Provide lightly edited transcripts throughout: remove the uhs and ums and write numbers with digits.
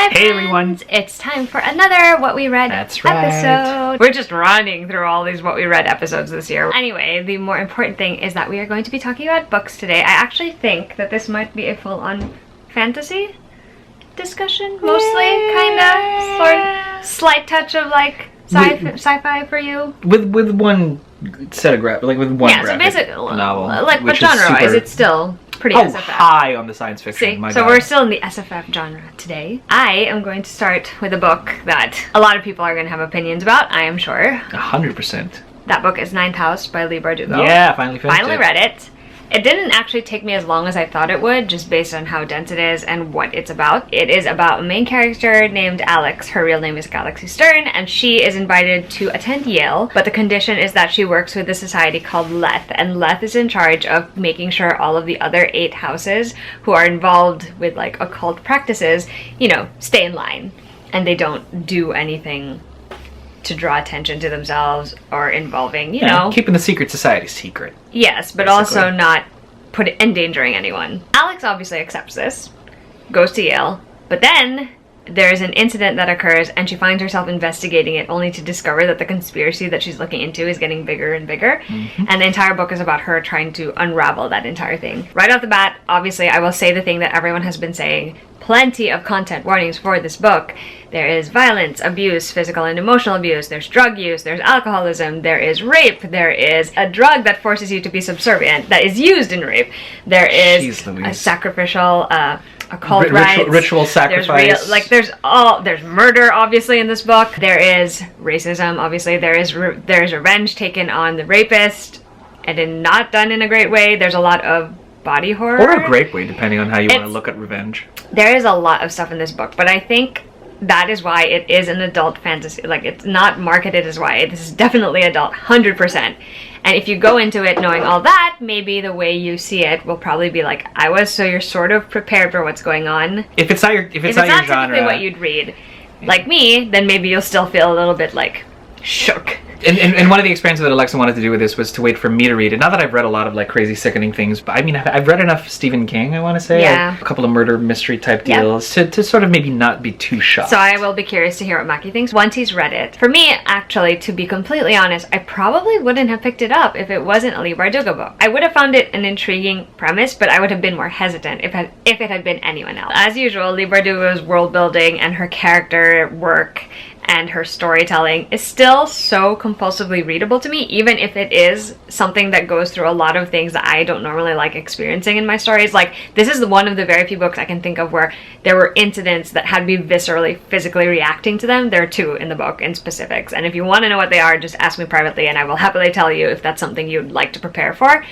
Hi friends. Hey everyone! It's time for another What We Read That's right. episode. We're just running through all these What We Read episodes this year. Anyway, the more important thing is that we are going to be talking about books today. I actually think that this might be a full-on fantasy discussion, mostly, kind of, sort, slight touch of like sci-fi for you. With one set of with one so graphic basically, novel. like, what genre is it still? Pretty SFF. High on the science fiction. See, my so God. we're still in the SFF genre today. I am going to start with a book that a lot of people are going to have opinions about, I am sure. 100%. That book is Ninth House by Leigh Bardugo. Yeah, finally finished Finally read it. It didn't actually take me as long as I thought it would, just based on how dense it is and what it's about. It is about a main character named Alex. Her real name is Galaxy Stern, and she is invited to attend Yale, but the condition is that she works with a society called Leth, and Leth is in charge of making sure all of the other 8 houses who are involved with like occult practices, you know, stay in line, and they don't do anything to draw attention to themselves or involving, you know, keeping the secret society secret. Yes, but basically. also not endangering anyone. Alex obviously accepts this, goes to Yale, but then there's an incident that occurs and she finds herself investigating it only to discover that the conspiracy that she's looking into is getting bigger and bigger. And the entire book is about her trying to unravel that entire thing. Right off the bat, obviously, I will say the thing that everyone has been saying. Plenty of content warnings for this book. There is violence, abuse, physical and emotional abuse, there's drug use, there's alcoholism, there is rape, there is a drug that forces you to be subservient that is used in rape, there is a sacrificial occult rites, ritual sacrifice. There's murder obviously in this book, there is racism, obviously there is revenge taken on the rapist, and not done in a great way. There's a lot of body horror. Or a great way, depending on how you want to look at revenge. There is a lot of stuff in this book, but I think that is why it is an adult fantasy. Like, it's not marketed as YA. This is definitely adult, 100%. And if you go into it knowing all that, maybe the way you see it will probably be like I was, so you're sort of prepared for what's going on. If it's not your typically genre, what you'd read, like me, then maybe you'll still feel a little bit like shook. And one of the experiences that Alexa wanted to do with this was to wait for me to read it. Not that I've read a lot of like crazy sickening things, but I mean I've read enough Stephen King, I want to say. Yeah. A couple of murder mystery type deals to sort of maybe not be too shocked. So I will be curious to hear what Maki thinks once he's read it. For me, actually, to be completely honest, I probably wouldn't have picked it up if it wasn't a Leigh Bardugo book. I would have found it an intriguing premise, but I would have been more hesitant if it had been anyone else. As usual, Leigh Bardugo's world building and her character work and her storytelling is still so compulsively readable to me, even if it is something that goes through a lot of things that I don't normally like experiencing in my stories. Like, this is one of the very few books I can think of where there were incidents that had me viscerally, physically reacting to them. There are 2 in the book in specifics, and if you want to know what they are, just ask me privately and I will happily tell you if that's something you'd like to prepare for.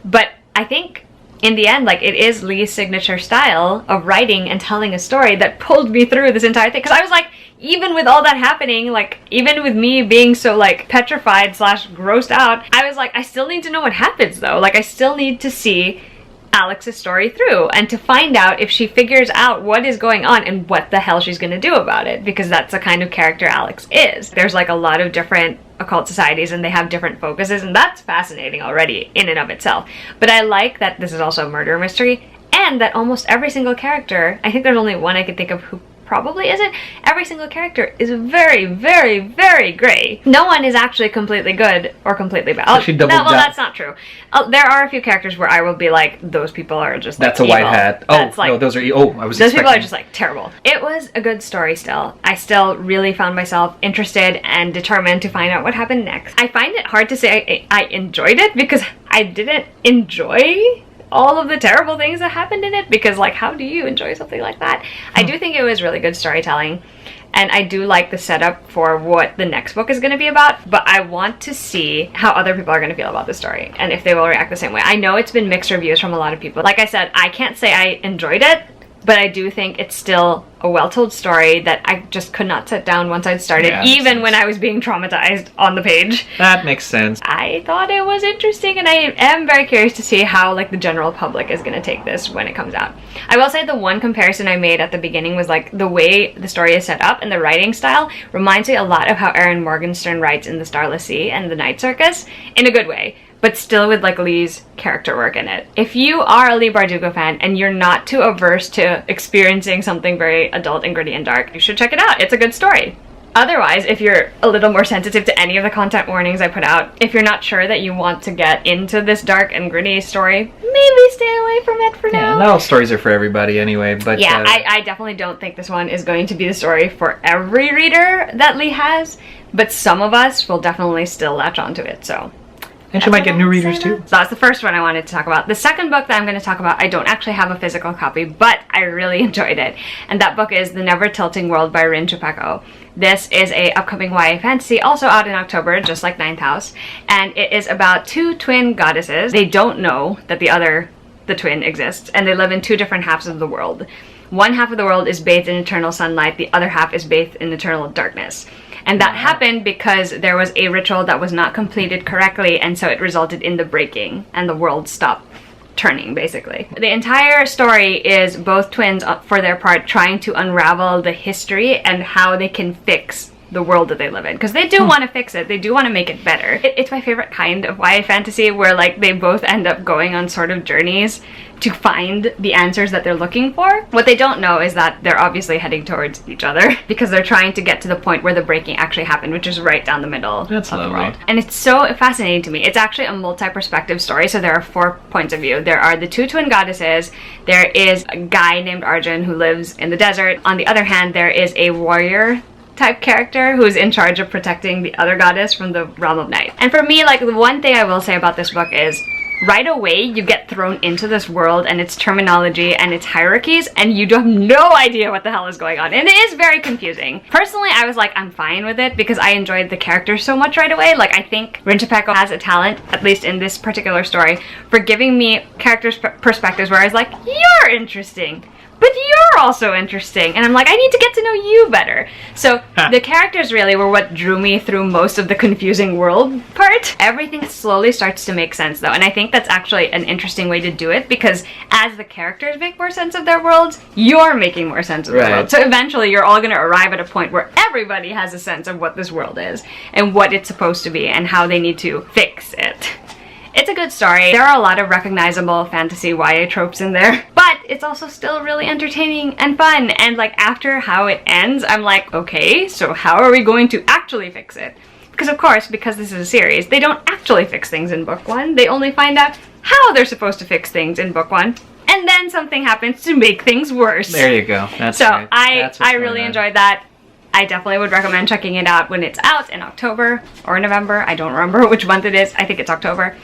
But I think in the end, like, it is Leigh's signature style of writing and telling a story that pulled me through this entire thing. Because I was like, even with all that happening, like, even with me being so, like, petrified / grossed out, I was like, I still need to know what happens, though. Like, I still need to see Alex's story through and to find out if she figures out what is going on and what the hell she's going to do about it, because that's the kind of character Alex is. There's, like, a lot of different occult societies and they have different focuses, and that's fascinating already in and of itself. But I like that this is also a murder mystery, and that almost every single character, I think there's only one I could think of who probably isn't, every single character is very, very, very gray. No one is actually completely good or completely bad. That's not true. There are a few characters where I will be like, those people are just like, that's a evil. white hat. No, those are I was those people are just like terrible. It was a good story still. I still really found myself interested and determined to find out what happened next. I find it hard to say I enjoyed it because I didn't enjoy all of the terrible things that happened in it, because like, how do you enjoy something like that? I do think it was really good storytelling, and I do like the setup for what the next book is going to be about, but I want to see how other people are going to feel about the story and if they will react the same way. I know it's been mixed reviews from a lot of people. Like I said, I can't say I enjoyed it, but I do think it's still a well-told story that I just could not sit down once I'd started, even when I was being traumatized on the page. That makes sense. I thought it was interesting, and I am very curious to see how like the general public is going to take this when it comes out. I will say the one comparison I made at the beginning was like the way the story is set up and the writing style reminds me a lot of how Erin Morgenstern writes in The Starless Sea and The Night Circus, in a good way. but still with like Lee's character work in it. If you are a Lee Bardugo fan and you're not too averse to experiencing something very adult and gritty and dark, you should check it out. It's a good story. Otherwise, if you're a little more sensitive to any of the content warnings I put out, if you're not sure that you want to get into this dark and gritty story, maybe stay away from it for now. Yeah, not all stories are for everybody anyway, but... Yeah, I definitely don't think this one is going to be the story for every reader that Lee has, but some of us will definitely still latch onto it, so... And she might get new readers too. So that's the first one I wanted to talk about. The second book that I'm going to talk about, I don't actually have a physical copy, but I really enjoyed it. And that book is The Never Tilting World by Rin Chupeco. This is a upcoming YA fantasy, also out in October, just like Ninth House. And it is about two twin goddesses. They don't know that the twin exists, and they live in two different halves of the world. One half of the world is bathed in eternal sunlight, the other half is bathed in eternal darkness. And that happened because there was a ritual that was not completed correctly, and so it resulted in the breaking, and the world stopped turning, basically. The entire story is both twins, for their part, trying to unravel the history and how they can fix the world that they live in. Because they do want to fix it, they do want to make it better. It's my favorite kind of YA fantasy, where like they both end up going on sort of journeys to find the answers that they're looking for. What they don't know is that they're obviously heading towards each other because they're trying to get to the point where the breaking actually happened, which is right down the middle of the world. And it's so fascinating to me. It's actually a multi-perspective story, so there are 4 points of view. There are the two twin goddesses, there is a guy named Arjun who lives in the desert. On the other hand, there is a warrior type character who's in charge of protecting the other goddess from the realm of night. And for me, like, the one thing I will say about this book is right away you get thrown into this world and its terminology and its hierarchies, and you have no idea what the hell is going on, and it is very confusing. Personally, I was like, I'm fine with it because I enjoyed the characters so much right away. Like, I think Rin Chupeco has a talent, at least in this particular story, for giving me characters' perspectives where I was like, you're interesting, but you're also interesting. And I'm like, I need to get to know you better. So the characters really were what drew me through most of the confusing world part. Everything slowly starts to make sense though. And I think that's actually an interesting way to do it, because as the characters make more sense of their worlds, you're making more sense of the world. So eventually you're all going to arrive at a point where everybody has a sense of what this world is and what it's supposed to be and how they need to fix it. It's a good story. There are a lot of recognizable fantasy YA tropes in there, but it's also still really entertaining and fun. And like, after how it ends, I'm like, okay, so how are we going to actually fix it? Because of course, because this is a series, they don't actually fix things in book 1. They only find out how they're supposed to fix things in book 1. And then something happens to make things worse. There you go. That's so right. I really enjoyed that. I definitely would recommend checking it out when it's out in October or November. I don't remember which month it is. I think it's October.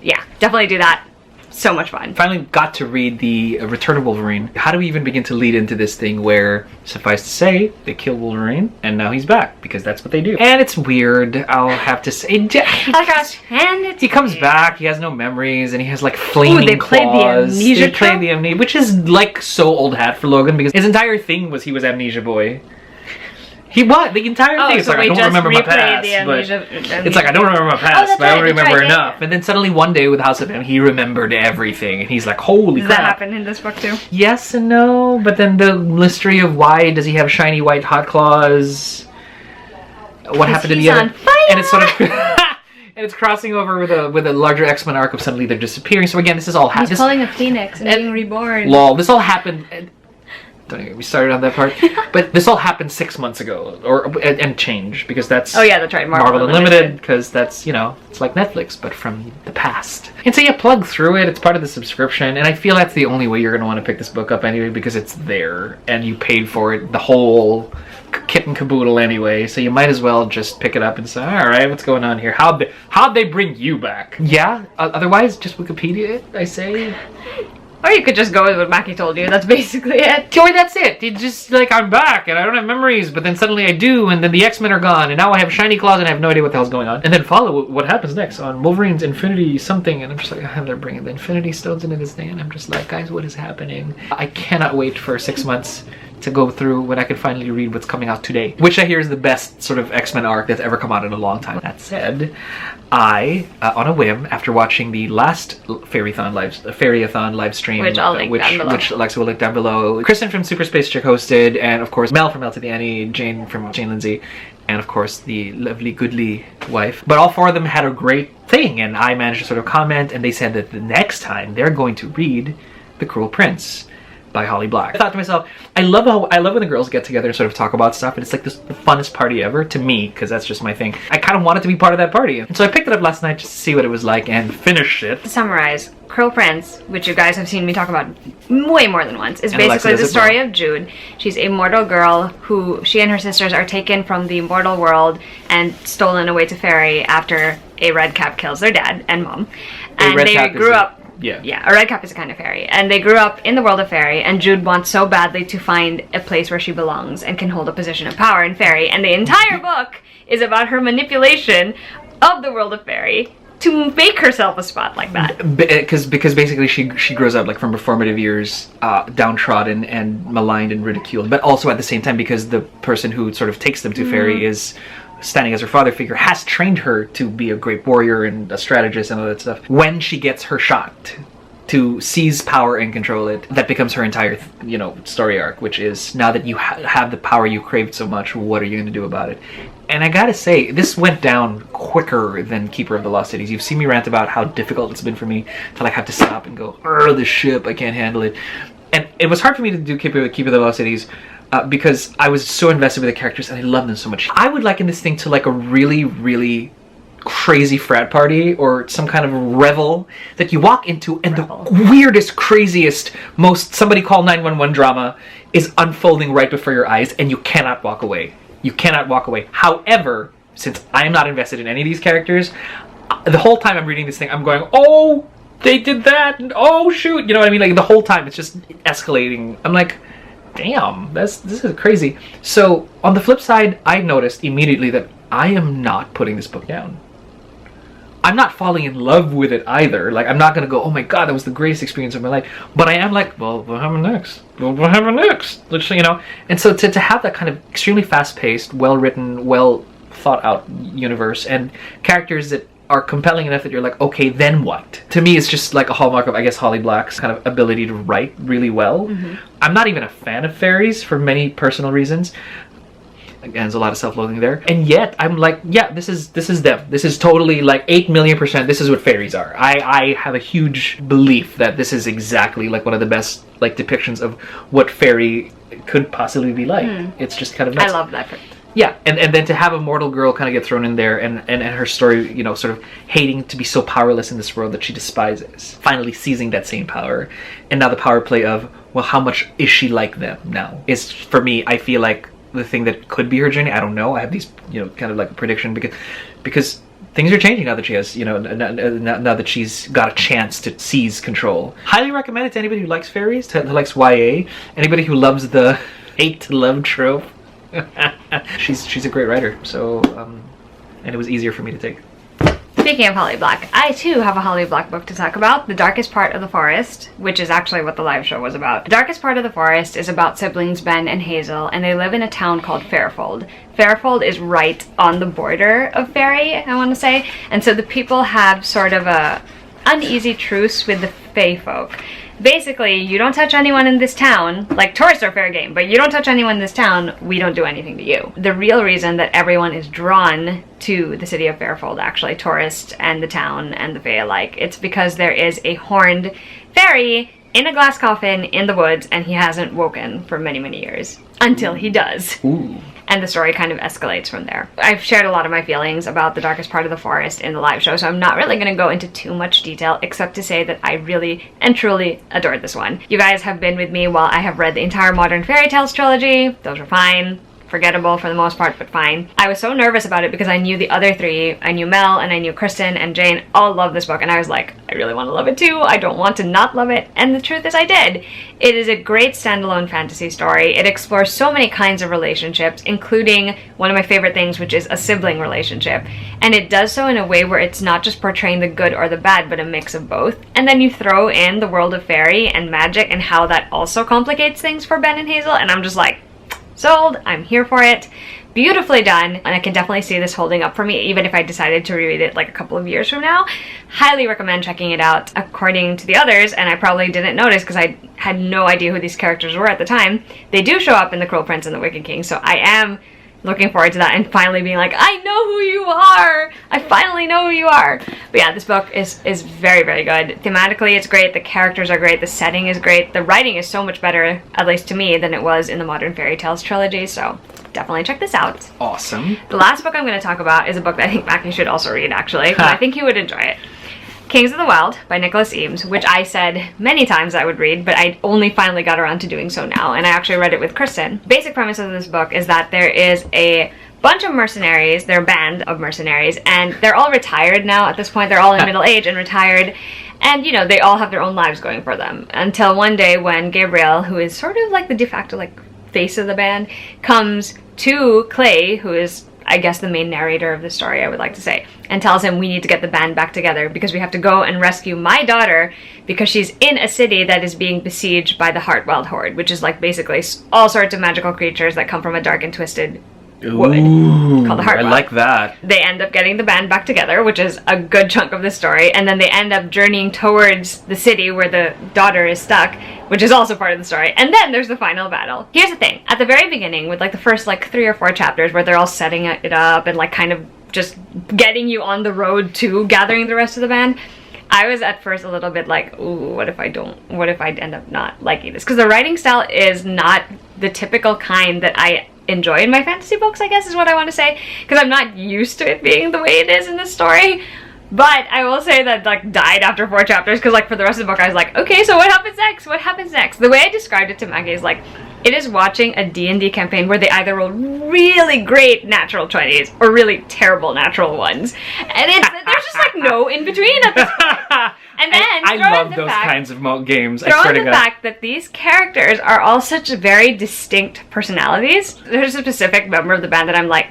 Yeah, definitely do that. So much fun. Finally got to read the Returnable Wolverine. How do we even begin to lead into this thing where, suffice to say, they kill Wolverine and now he's back, because that's what they do. And it's weird, I'll have to say. He comes back, he has no memories, and he has like flaming claws. They played the amnesia, which is like so old hat for Logan, because his entire thing was he was Amnesia Boy. He what? The entire thing. It's so like, I don't remember my past. It's like, I don't remember my past, but I don't remember enough. And then suddenly one day with House of M, he remembered everything. And he's like, holy crap. Does that happen in this book too? Yes and no. But then the mystery of why does he have shiny white hot claws? What happened to the other? And it's sort of... and it's crossing over with a larger X-Men arc of suddenly they're disappearing. So again, this is all happening. He's calling a phoenix and being reborn. Lol. This all happened... Don't even get me started on that part. But this all happened 6 months ago, and change, because that's... Oh yeah, that's right, Marvel Unlimited, because that's, you know, it's like Netflix, but from the past. And so you plug through it, it's part of the subscription, and I feel that's the only way you're going to want to pick this book up anyway, because it's there, and you paid for it, the whole kit and caboodle anyway, so you might as well just pick it up and say, alright, what's going on here? How'd they bring you back? Yeah, otherwise, just Wikipedia it, I say. Or you could just go with what Mackie told you. That's basically it. Or that's it. It's just like, I'm back and I don't have memories, but then suddenly I do, and then the X-Men are gone, and now I have shiny claws and I have no idea what the hell's going on. And then follow what happens next on Wolverine's Infinity something, and I'm just like, they're bringing the Infinity Stones into this thing, and I'm just like, guys, what is happening? I cannot wait for 6 months to go through when I can finally read what's coming out today, which I hear is the best sort of X-Men arc that's ever come out in a long time. That said, I, on a whim, after watching the last Fairy-a-thon live stream, which I'll link down below. Which Alexa will link down below, Kristen from Super Space Chick hosted, and of course Mel from Mel to the Annie, Jane from Jane Lindsay, and of course the lovely goodly wife. But all four of them had a great thing, and I managed to sort of comment, and they said that the next time they're going to read The Cruel Prince by Holly Black. I thought to myself, I love when the girls get together and sort of talk about stuff, and it's like the funnest party ever to me, because that's just my thing. I kind of wanted to be part of that party, and so I picked it up last night just to see what it was like and finish it. To summarize, Cruel Prince, which you guys have seen me talk about way more than once, is basically the story of Jude. She's a mortal girl who, she and her sisters are taken from the mortal world and stolen away to fairy after a red cap kills their dad and mom. And they grew up... Yeah, a red cap is a kind of fairy. And they grew up in the world of fairy, and Jude wants so badly to find a place where she belongs and can hold a position of power in fairy. And the entire book is about her manipulation of the world of fairy to make herself a spot like that. Because basically she grows up like from her formative years downtrodden and maligned and ridiculed, but also at the same time because the person who sort of takes them to fairy is standing as her father figure, has trained her to be a great warrior and a strategist and all that stuff. When she gets her shot to seize power and control it, that becomes her entire, story arc, which is, now that you have the power you craved so much, what are you going to do about it? And I gotta say, this went down quicker than Keeper of Velocities. You've seen me rant about how difficult it's been for me to like have to stop and go, this ship, I can't handle it. And it was hard for me to do Keeper of Velocities because I was so invested with the characters and I love them so much. I would liken this thing to like a really, really crazy frat party or some kind of revel that you walk into, and the weirdest, craziest, most somebody call 911 drama is unfolding right before your eyes, and you cannot walk away. You cannot walk away. However, since I am not invested in any of these characters, the whole time I'm reading this thing, I'm going, oh, they did that, and oh shoot, you know what I mean? Like the whole time it's just escalating. I'm like, damn, this is crazy. So on the flip side, I noticed immediately that I am not putting this book down. I'm not falling in love with it either. Like, I'm not gonna go, oh my god, that was the greatest experience of my life. But I am like, well, what happened next? What happened next? And so to have that kind of extremely fast-paced, well-written, well-thought-out universe and characters that are compelling enough that you're like, okay, then what? To me, it's just like a hallmark of, I guess, Holly Black's kind of ability to write really well. Mm-hmm. I'm not even a fan of fairies for many personal reasons. Again, there's a lot of self-loathing there. And yet, I'm like, yeah, this is them. This is totally like 8 million %. This is what fairies are. I have a huge belief that this is exactly like one of the best like depictions of what fairy could possibly be like. It's just kind of nuts. I love that. Yeah, and then to have a mortal girl kind of get thrown in there and her story, sort of hating to be so powerless in this world that she despises, finally seizing that same power. And now the power play of, well, how much is she like them now? Is, for me, I feel like the thing that could be her journey. I don't know. I have these, kind of like a prediction because things are changing now that she has, now that she's got a chance to seize control. Highly recommend it to anybody who likes fairies, who likes YA, anybody who loves the hate to love trope. She's a great writer, so and it was easier for me to take. Speaking of Holly Black, I too have a Holly Black book to talk about, The Darkest Part of the Forest, which is actually what the live show was about. The Darkest Part of the Forest is about siblings Ben and Hazel, and they live in a town called Fairfold. Fairfold is right on the border of Fairy, I want to say, and so the people have sort of a uneasy truce with the Fae folk. Basically, you don't touch anyone in this town, like tourists are fair game, but you don't touch anyone in this town, we don't do anything to you. The real reason that everyone is drawn to the city of Fairfold, actually, tourists and the town and the Fae alike, it's because there is a horned fairy in a glass coffin in the woods, and he hasn't woken for many, many years. Until he does. Ooh. And the story kind of escalates from there. I've shared a lot of my feelings about The Darkest Part of the Forest in the live show, so I'm not really going to go into too much detail, except to say that I really and truly adored this one. You guys have been with me while I have read the entire Modern Fairy Tales trilogy. Those were fine. Forgettable for the most part, but fine. I was so nervous about it because I knew the other three. I knew Mel, and I knew Kristen, and Jane all loved this book, and I was like, I really want to love it too. I don't want to not love it, and the truth is I did. It is a great standalone fantasy story. It explores so many kinds of relationships, including one of my favorite things, which is a sibling relationship, and it does so in a way where it's not just portraying the good or the bad, but a mix of both. And then you throw in the world of fairy and magic and how that also complicates things for Ben and Hazel, and I'm just like, sold. I'm here for it. Beautifully done, and I can definitely see this holding up for me even if I decided to reread it like a couple of years from now. Highly recommend checking it out. According to the others, and I probably didn't notice because I had no idea who these characters were at the time, they do show up in The Cruel Prince and the Wicked King, so I am looking forward to that and finally being like, I know who you are! I finally know who you are! But yeah, this book is very, very good. Thematically, it's great. The characters are great. The setting is great. The writing is so much better, at least to me, than it was in the Modern Fairy Tales trilogy, so definitely check this out. Awesome. The last book I'm going to talk about is a book that I think Mackie should also read, actually, because I think he would enjoy it. Kings of the Wild by Nicholas Eames, which I said many times I would read, but I only finally got around to doing so now, and I actually read it with Kristen. Basic premise of this book is that there is a bunch of mercenaries, they're a band of mercenaries, and they're all retired now at this point. They're all in middle age and retired, and you know, they all have their own lives going for them. Until one day when Gabriel, who is sort of like the de facto like face of the band, comes to Clay, who is I guess the main narrator of the story, I would like to say, and tells him we need to get the band back together because we have to go and rescue my daughter because she's in a city that is being besieged by the Heartweld Horde, which is like basically all sorts of magical creatures that come from a dark and twisted wood called the Heartweld. I like that. They end up getting the band back together, which is a good chunk of the story, and then they end up journeying towards the city where the daughter is stuck, which is also part of the story. And then there's the final battle. Here's the thing. At the very beginning, with like the first like 3 or 4 chapters where they're all setting it up and like kind of just getting you on the road to gathering the rest of the band, I was at first a little bit like, ooh, what if I end up not liking this? Because the writing style is not the typical kind that I enjoy in my fantasy books, I guess is what I want to say, because I'm not used to it being the way it is in this story. But I will say that like died after 4 chapters, because like for the rest of the book I was like, okay, so what happens next? What happens next? The way I described it to Maggie is like, it is watching a D&D campaign where they either roll really great natural 20s or really terrible natural 1s. And there's just like no in between at this point. And then I love those kinds of games. I throw swear in to the God. fact that these characters are all such very distinct personalities. There's a specific member of the band that I'm like,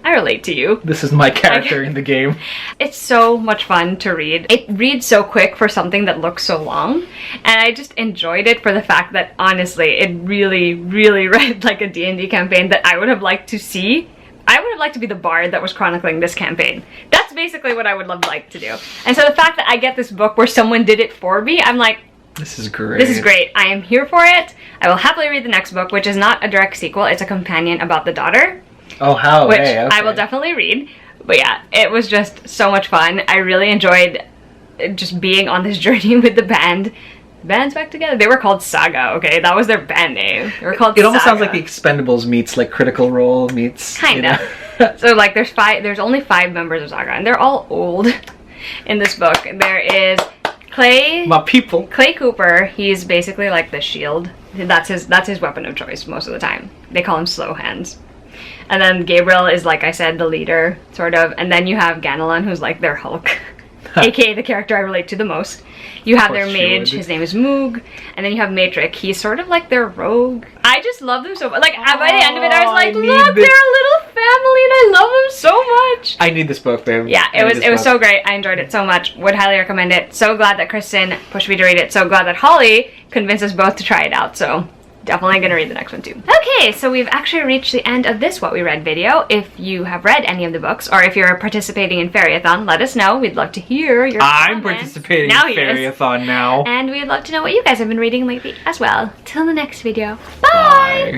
I relate to you. This is my character in the game. It's so much fun to read. It reads so quick for something that looks so long, and I just enjoyed it for the fact that honestly it really, really read like a D&D campaign that I would have liked to see. I would have liked to be the bard that was chronicling this campaign. That's basically what I would love like to do. And so the fact that I get this book where someone did it for me, I'm like, this is great. This is great. I am here for it. I will happily read the next book, which is not a direct sequel. It's a companion about the daughter. Oh, how? Which hey, okay. I will definitely read. But yeah, it was just so much fun. I really enjoyed just being on this journey with the band. The band's back together. They were called Saga, okay? That was their band name. They were called It almost Saga. sounds like the Expendables meets like Critical Role meets... Kinda. You know? So like there's only 5 members of Saga, and they're all old in this book. There is Clay... My people. Clay Cooper, he's basically like the shield. That's his weapon of choice most of the time. They call him Slow Hands. And then Gabriel is, like I said, the leader, sort of. And then you have Ganelon, who's like their Hulk, aka the character I relate to the most. You have their mage, his name is Moog. And then you have Matrix, he's sort of like their rogue. I just love them so much. Like, by the end of it, I was like, look, they're a little family, and I love them so much. I need this book, babe. Yeah, it was so great. I enjoyed it so much. Would highly recommend it. So glad that Kristen pushed me to read it. So glad that Holly convinced us both to try it out. So definitely gonna read the next one too. Okay, so we've actually reached the end of this What We Read video. If you have read any of the books, or if you're participating in Fairy-a-thon, let us know. We'd love to hear your I'm comments. participating in Fairy-a-thon now. And we'd love to know what you guys have been reading lately as well. Till the next video. Bye! Bye.